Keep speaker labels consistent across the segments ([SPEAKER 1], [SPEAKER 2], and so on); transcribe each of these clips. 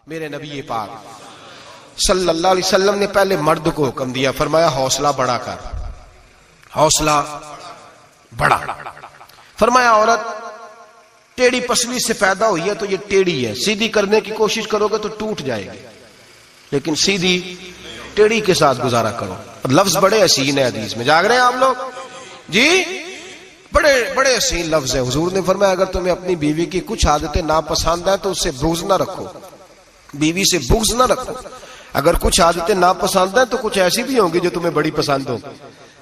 [SPEAKER 1] میرے نبی پاک صلی اللہ علیہ وسلم نے پہلے مرد کو حکم دیا، فرمایا حوصلہ بڑا کر، حوصلہ بڑا۔ فرمایا عورت ٹیڑھی پسلی سے پیدا ہوئی ہے تو یہ ٹیڑھی ہے، سیدھی کرنے کی کوشش کرو گے تو ٹوٹ جائے گی، لیکن سیدھی ٹیڑھی کے ساتھ گزارا کرو۔ لفظ بڑے حسین ہیں، حدیث میں جاگ رہے ہیں آپ لوگ جی، بڑے بڑے حسین لفظ ہیں۔ حضور نے فرمایا اگر تمہیں اپنی بیوی کی کچھ عادتیں ناپسند ہیں تو اس سے بغض نہ رکھو، بیوی سے بغض نہ رکھو۔ اگر کچھ عادتیں ناپسند ہیں تو کچھ ایسی بھی ہوں گی جو تمہیں بڑی پسند ہوں،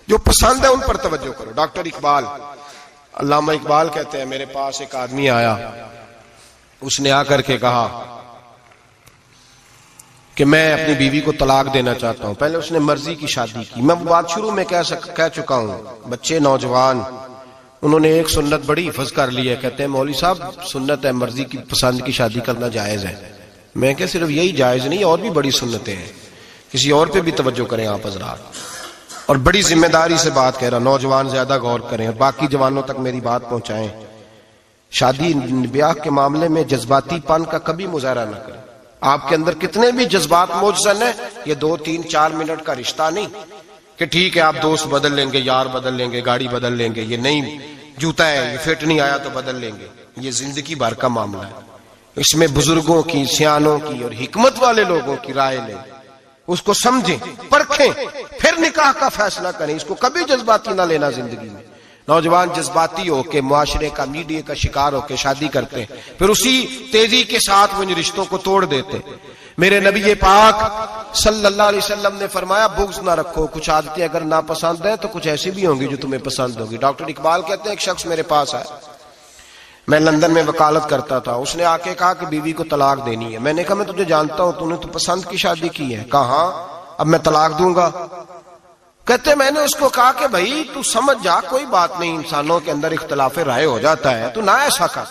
[SPEAKER 1] جو پسند ہے ان پر توجہ کرو۔ ڈاکٹر اقبال، علامہ اقبال کہتے ہیں میرے پاس ایک آدمی آیا، اس نے آ کر کے کہا کہ میں اپنی بیوی کو طلاق دینا چاہتا ہوں۔ پہلے اس نے مرضی کی شادی کی، میں بات شروع میں کہہ چکا ہوں، بچے نوجوان انہوں نے ایک سنت بڑی حفظ کر لی ہے، کہتے ہیں مولوی صاحب سنت ہے مرضی کی پسند کی شادی کرنا جائز ہے۔ میں کہ صرف یہی جائز نہیں، اور بھی بڑی سنتیں ہیں، کسی اور پہ بھی توجہ کریں آپ حضرات، اور بڑی ذمہ داری سے بات کہہ رہا، نوجوان زیادہ غور کریں اور باقی جوانوں تک میری بات پہنچائیں۔ شادی بیاہ کے معاملے میں جذباتی پن کا کبھی مظاہرہ نہ کریں۔ آپ کے اندر کتنے بھی جذبات موجزن ہیں، یہ 2 3 4 منٹ کا رشتہ نہیں کہ ٹھیک ہے آپ دوست بدل لیں گے، یار بدل لیں گے، گاڑی بدل لیں گے، یہ نہیں جوتا ہے یہ فٹ نہیں آیا تو بدل لیں گے، یہ زندگی بھر کا معاملہ ہے۔ اس میں بزرگوں کی، سیانوں کی اور حکمت والے لوگوں کی رائے لیں، اس کو سمجھیں، پرکھیں، پھر نکاح کا فیصلہ کریں۔ اس کو کبھی جذباتی نہ لینا زندگی میں۔ نوجوان جذباتی ہو کے، معاشرے کا، میڈیا کا شکار ہو کے شادی کرتے ہیں، پھر اسی تیزی کے ساتھ وہ ان رشتوں کو توڑ دیتے ہیں۔ میرے نبی پاک صلی اللہ علیہ وسلم نے فرمایا بغض نہ رکھو، کچھ عادتیں اگر ناپسند ہیں تو کچھ ایسی بھی ہوں گی جو تمہیں پسند ہوگی۔ ڈاکٹر اقبال کہتے ہیں ایک شخص میرے پاس آیا، میں لندن میں وکالت کرتا تھا، اس نے آ کے کہا کہ بیوی کو طلاق دینی ہے۔ میں نے کہا میں تجھے جانتا ہوں، تو نے تو پسند کی شادی کی ہے۔ کہا ہاں، اب میں طلاق دوں گا؟ کہتے میں نے اس کو کہا کہ بھائی تو سمجھ جا، کوئی بات نہیں، انسانوں کے اندر اختلاف رائے ہو جاتا ہے، تو نہ ایسا کر۔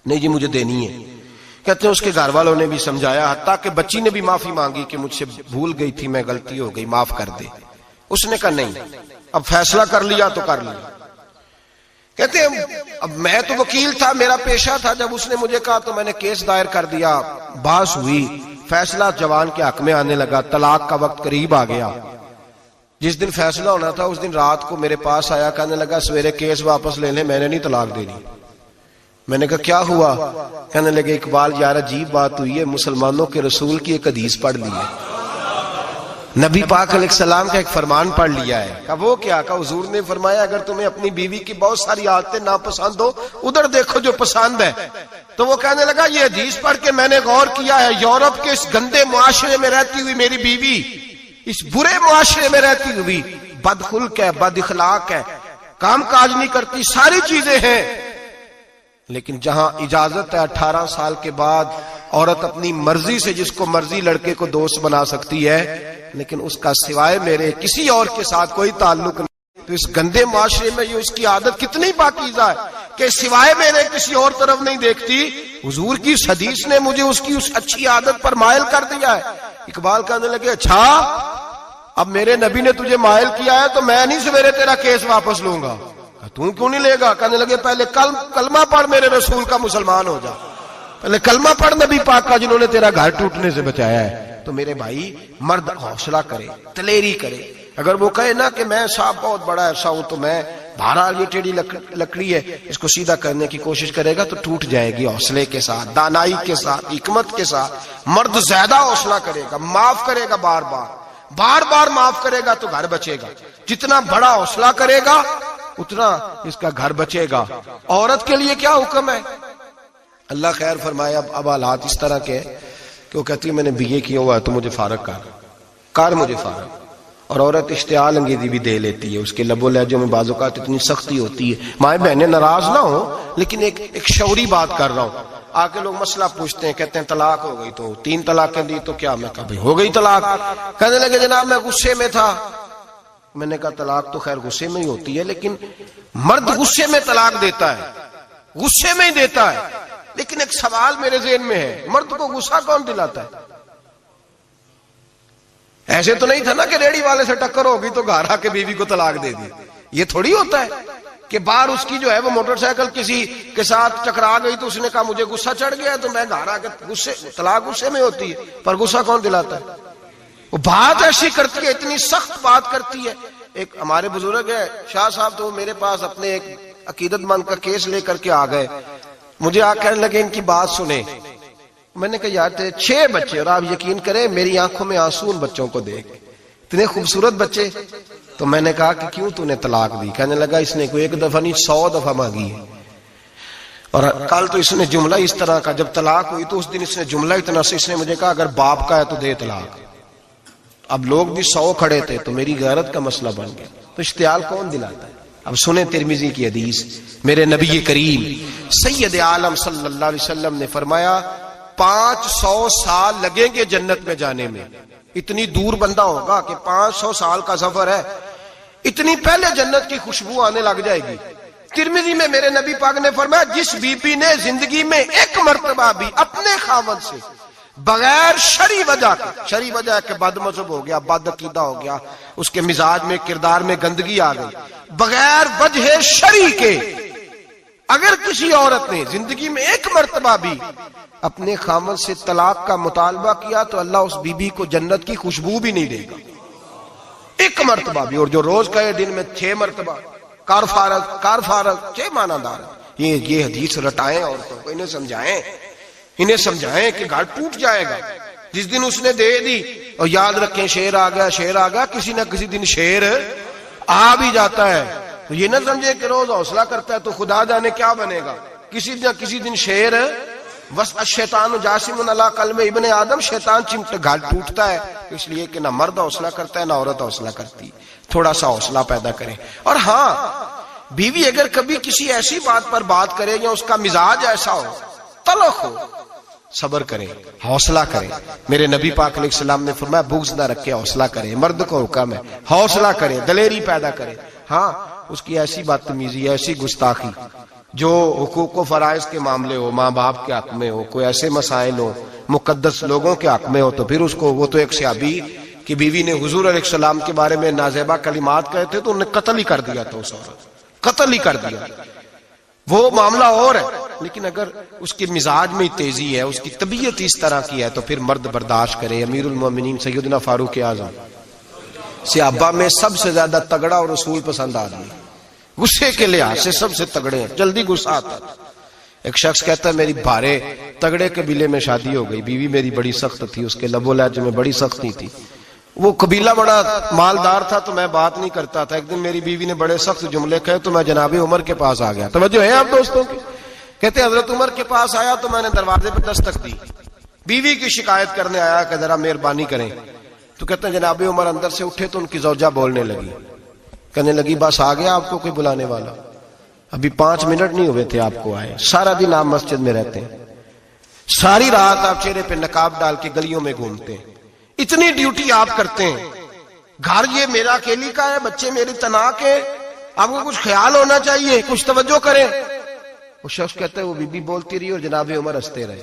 [SPEAKER 1] نہیں جی مجھے دینی ہے۔ کہتے ہیں اس کے گھر والوں نے بھی سمجھایا، حتیٰ کہ بچی نے بھی معافی مانگی کہ مجھ سے بھول گئی تھی، میں غلطی ہو گئی، معاف کر دے۔ اس نے کہا نہیں، اب فیصلہ کر لیا تو کر لیا۔ کہتے ہیں اب میں تو وکیل تھا، میرا پیشہ تھا، جب اس نے مجھے کہا تو میں نے کیس دائر کر دیا، بحث ہوئی، فیصلہ جوان کے حق میں آنے لگا، طلاق کا وقت قریب آ گیا۔ جس دن فیصلہ ہونا تھا اس دن رات کو میرے پاس آیا، کہنے لگا سویرے کیس واپس لے لیں، میں نے نہیں طلاق دینی۔ میں نے کہا کیا ہوا؟ کہنے لگے اقبال یار عجیب بات ہوئی ہے، مسلمانوں کے رسول کی ایک حدیث پڑھ لی ہے، نبی پاک علیہ السلام کا ایک فرمان پڑھ لیا ہے۔ کہا وہ کیا؟ کہا حضور نے فرمایا اگر تمہیں اپنی بیوی کی بہت ساری عادتیں ناپسند ہو، ادھر دیکھو جو پسند ہے۔ تو وہ کہنے لگا یہ حدیث پڑھ کے میں نے غور کیا ہے، یورپ کے اس گندے معاشرے میں رہتی ہوئی میری بیوی، اس برے معاشرے میں رہتی ہوئی بد خلق ہے، بد اخلاق ہے، کام کاج نہیں کرتی، ساری چیزیں ہیں، لیکن جہاں اجازت ہے 18 سال کے بعد عورت اپنی مرضی سے جس کو مرضی لڑکے کو دوست بنا سکتی ہے، لیکن اس کا سوائے میرے کسی اور کے ساتھ کوئی تعلق نہیں۔ تو اس گندے معاشرے میں یہ اس کی عادت کتنی پاکیزہ ہے کہ سوائے میرے کسی اور طرف نہیں دیکھتی۔ حضور کی اس حدیث نے مجھے اس کی اس اچھی عادت پر مائل کر دیا ہے۔ اقبال کہنے لگے اچھا اب میرے نبی نے تجھے مائل کیا ہے تو میں نہیں سویرے تیرا کیس واپس لوں گا۔ تو کیوں نہیں لے گا؟ کہنے لگے پہلے کلمہ پڑھ میرے رسول کا، مسلمان ہو جا، پہلے کلمہ پڑھ نبی پاک کا جنہوں نے تیرا گھر ٹوٹنے سے بچایا ہے۔ تو میرے بھائی مرد حوصلہ کرے، دلیری کرے۔ اگر وہ کہے نا کہ میں صاحب بہت بڑا ایسا ہوں تو میں بہرحال یہ ٹیڑھی لکڑی ہے اس کو سیدھا کرنے کی کوشش کرے گا تو ٹوٹ جائے گی۔ حوصلے کے ساتھ، دانائی کے ساتھ، حکمت کے ساتھ مرد زیادہ حوصلہ کرے گا، معاف کرے گا، بار بار معاف کرے گا تو گھر بچے گا۔ جتنا بڑا حوصلہ کرے گا اتنا اس کا گھر بچے گا۔ عورت کے لیے کیا حکم ہے؟ اللہ خیر فرمائے۔ اب حالات اس طرح کے کہ وہ کہتی ہے میں نے BA کیا ہوا ہے تو مجھے فارغ کر مجھے فارغ۔ اور عورت اشتعال انگیزی بھی دے لیتی ہے، اس کے لب و لہجوں میں بعض اوقات اتنی سختی ہوتی ہے، مائیں بہنیں ناراض نہ ہوں، لیکن ایک شعوری بات کر رہا ہوں۔ آگے لوگ مسئلہ پوچھتے ہیں، کہتے ہیں طلاق ہو گئی تو 3 طلاقیں دی تو کیا؟ میں کہا بھائی ہو گئی طلاق۔ کہنے لگے جناب میں غصے میں تھا۔ میں نے کہا طلاق تو خیر غصے میں ہی ہوتی ہے، لیکن مرد غصے میں طلاق دیتا ہے، غصے میں ہی دیتا ہے، لیکن ایک سوال میرے ذہن میں ہے، مرد کو غصہ کون دلاتا ہے؟ ایسے تو نہیں تھا نا کہ ریڑھی والے سے ٹکر ہوگی تو گھر آ کے بیوی کو طلاق دے دی، یہ تھوڑی ہوتا ہے۔ کہ باہر اس کی جو ہے وہ موٹر سائیکل کسی کے ساتھ ٹکرا گئی تو اس نے کہا مجھے غصہ چڑھ گیا تو میں گھر آ کے طلاق غصے میں ہوتی ہے، پر غصہ کون دلاتا ہے؟ وہ بات ایسی کرتی ہے، اتنی سخت بات کرتی ہے. ایک ہمارے بزرگ ہے شاہ صاحب، تو میرے پاس اپنے ایک عقیدت مند کا کیس لے کر کے آ گئے. مجھے آ کہنے لگے ان کی بات سنیں. میں نے کہا یار تیرے 6 بچے، اور آپ یقین کریں میری آنکھوں میں آنسو ان بچوں کو دیکھ، اتنے خوبصورت بچے. تو میں نے کہا کہ کیوں تو نے طلاق دی؟ کہنے لگا اس نے کوئی 1 دفعہ نہیں 100 دفعہ مانگی ہے. اور کل تو اس نے جملہ اس طرح کا، جب طلاق ہوئی تو اس دن اس نے جملہ اتنا سے اس نے مجھے کہا اگر باپ کا ہے تو دے طلاق. اب لوگ بھی 100 کھڑے تھے تو میری غیرت کا مسئلہ بن گیا. تو اشتعال کون دلاتا ہے؟ اب سنیں ترمذی کی حدیث. میرے نبی کریم سید عالم صلی اللہ علیہ وسلم نے فرمایا 500 سال لگیں گے جنت میں جانے میں. اتنی دور بندہ ہوگا کہ 500 سال کا سفر ہے، اتنی پہلے جنت کی خوشبو آنے لگ جائے گی. ترمذی میں میرے نبی پاک نے فرمایا جس بی بی نے زندگی میں 1 مرتبہ بھی اپنے خاوند سے بغیر شرعی وجہ کے، شرعی وجہ ہے کہ بد مذہب ہو گیا، بد عقیدہ ہو گیا، اس کے مزاج میں کردار میں گندگی آ گئی، بغیر وجہ شرعی کے اگر کسی عورت نے زندگی میں 1 مرتبہ بھی اپنے خاوند سے طلاق کا مطالبہ کیا تو اللہ اس بی بی کو جنت کی خوشبو بھی نہیں دے گا. 1 مرتبہ بھی. اور جو روز کہے دن میں 6 مرتبہ کار فارغ 6 معنی دار. یہ حدیث رٹائیں عورتوں کو، انہیں سمجھائیں کہ گھر ٹوٹ جائے گا. جس دن اس نے دے دی، اور یاد رکھیں شیر آ گیا، کسی نہ کسی دن شیر آ بھی جاتا ہے. تو یہ نہ سمجھے کہ روز حوصلہ کرتا ہے تو خدا جانے کیا بنے گا. کسی نہ کسی دن شیر بس الشیطان جاسم علی قلب ابن آدم، شیطان گھر ٹوٹتا ہے. اس لیے کہ نہ مرد حوصلہ کرتا ہے نہ عورت حوصلہ کرتی. تھوڑا سا حوصلہ پیدا کریں. اور ہاں بیوی اگر کبھی کسی ایسی بات پر بات کرے یا اس کا مزاج ایسا ہو، تلخ ہو، صبر کریں، حوصلہ کریں. میرے نبی پاک علیہ السلام نے فرمایا بغض نہ رکھے، حوصلہ کریں. مرد کو حکم ہے حوصلہ کریں، دلیری پیدا کریں. ہاں اس کی ایسی بدتمیزی، ایسی گستاخی جو حقوق و فرائض کے معاملے ہو، ماں باپ کے حق میں ہو، کوئی ایسے مسائل ہو مقدس لوگوں کے حق میں ہو، تو پھر اس کو، وہ تو ایک صحابی کی بیوی نے حضور علیہ السلام کے بارے میں نازیبا کلمات کہے تھے تو انہیں قتل ہی کر دیا تھا. اس عورت قتل ہی کر دیا. وہ معاملہ اور ہے، لیکن اگر اس کے مزاج میں تیزی ہے، اس کی طبیعت اس طرح کی ہے تو پھر مرد برداشت کرے. امیر المومنین سیدنا فاروق اعظم صحابہ میں سب سے زیادہ تگڑا اور رسول پسند آدمی، غصے کے لحاظ سے سب سے تگڑے ہیں، جلدی غصہ آتا ہے. ایک شخص کہتا ہے میری بھارے تگڑے قبیلے میں شادی ہو گئی، بیوی میری بڑی سخت تھی، اس کے لب و لہجے میں بڑی سختی تھی. وہ قبیلہ بڑا مالدار تھا تو میں بات نہیں کرتا تھا. ایک دن میری بیوی نے بڑے سخت جملے کہے تو میں جناب عمر کے پاس آ گیا. توجہ ہے آپ دوستوں کی؟ کہتے حضرت عمر کے پاس آیا تو میں نے دروازے پہ دستک دی، بیوی کی شکایت کرنے آیا کہ ذرا مہربانی کریں. تو کہتے ہیں جناب عمر اندر سے اٹھے تو ان کی زوجہ بولنے لگی، کہنے لگی بس آ گیا آپ کو کوئی بلانے والا؟ ابھی 5 منٹ نہیں ہوئے تھے آپ کو آئے. سارا دن آپ مسجد میں رہتے ہیں، ساری رات آپ چہرے پہ نقاب ڈال کے گلیوں میں گھومتے ہیں، اتنی ڈیوٹی آپ کرتے ہیں. گھر یہ میرا اکیلی کا ہے، بچے میری تنہا کے، آپ کو کچھ خیال ہونا چاہیے، کچھ توجہ کریں. وہ شخص کہتا ہے وہ بی بی بولتی رہی اور جناب عمر ہنستے رہے،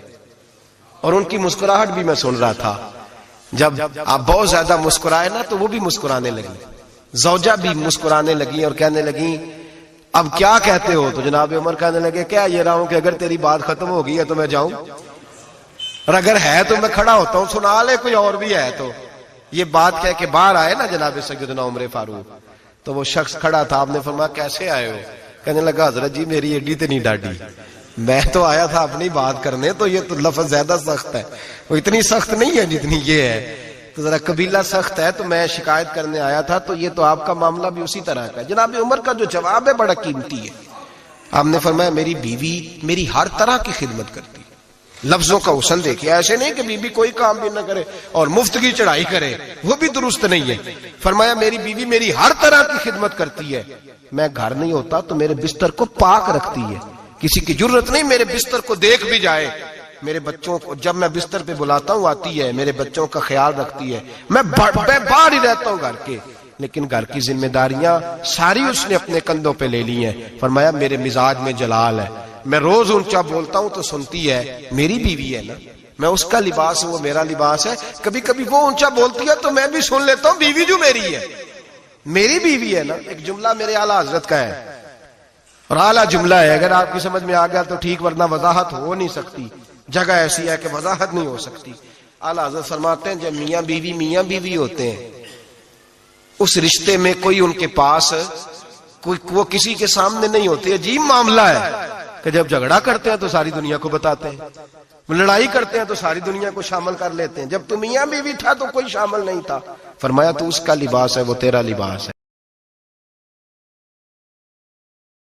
[SPEAKER 1] اور ان کی مسکراہٹ بھی میں سن رہا تھا. جب آپ بہت زیادہ مسکرائے نا تو وہ بھی مسکرانے لگی، زوجہ بھی مسکرانے لگی اور کہنے لگی اب کیا کہتے ہو؟ تو جناب عمر کہنے لگے کیا یہ رہا ہوں کہ اگر تیری بات ختم ہو گئی ہے تو میں جاؤں، اور اگر ہے تو میں کھڑا ہوتا ہوں، سنا لے کوئی اور بھی ہے تو. یہ بات کہہ کے باہر آئے نا جناب سیدنا عمر فاروق، تو وہ شخص کھڑا تھا. آپ نے فرمایا کیسے آئے ہو؟ کہنے لگا حضرت جی میری ایڈی تو نہیں ڈاڈی، میں تو آیا تھا اپنی بات کرنے، تو یہ تو لفظ زیادہ سخت ہے، وہ اتنی سخت نہیں ہے جتنی یہ ہے، تو ذرا قبیلہ سخت ہے تو میں شکایت کرنے آیا تھا. تو یہ تو آپ کا معاملہ بھی اسی طرح کا ہے. جناب عمر کا جو جواب ہے بڑا قیمتی ہے. آپ نے فرمایا میری بیوی میری ہر طرح کی خدمت کرتی ہے. لفظوں کا حسن دیکھیں، ایسے نہیں کہ بیوی کوئی کام بھی نہ کرے اور مفت کی چڑھائی کرے، وہ بھی درست نہیں ہے. فرمایا میری بیوی میری ہر طرح کی خدمت کرتی ہے، میں گھر نہیں ہوتا تو میرے بستر کو پاک رکھتی ہے، کسی کی جرت نہیں میرے بستر کو دیکھ بھی جائے. میرے بچوں کو جب میں بستر پہ بلاتا ہوں آتی ہے، میرے بچوں کا خیال رکھتی ہے. میں باہر ہی رہتا ہوں گھر کے، لیکن گھر کی ذمہ داریاں ساری اس نے اپنے کندھوں پہ لے لی ہیں. فرمایا میرے مزاج میں جلال ہے، میں روز اونچا بولتا ہوں تو سنتی ہے، میری بیوی ہے نا، میں اس کا لباس ہوں وہ میرا لباس ہے. کبھی کبھی وہ اونچا بولتی ہے تو میں بھی سن لیتا ہوں، بیوی جو میری ہے، میری بیوی ہے نا. ایک جملہ میرے اعلیٰ حضرت کا ہے اور اعلیٰ جملہ ہے، اگر آپ کی سمجھ میں آ گیا تو ٹھیک، ورنہ وضاحت ہو نہیں سکتی، جگہ ایسی ہے کہ وضاحت نہیں ہو سکتی۔ اعلیٰ حضرت فرماتے ہیں جب میاں بیوی ہوتے ہیں، اس رشتے میں کوئی ان کے پاس وہ کسی کے سامنے نہیں ہوتے، عجیب معاملہ ہے کہ جب جھگڑا کرتے ہیں تو ساری دنیا کو بتاتے ہیں، لڑائی کرتے ہیں تو ساری دنیا کو شامل کر لیتے ہیں، جب تو میاں بیوی تھا تو کوئی شامل نہیں تھا۔ فرمایا تو اس کا لباس ہے، وہ تیرا لباس ہے۔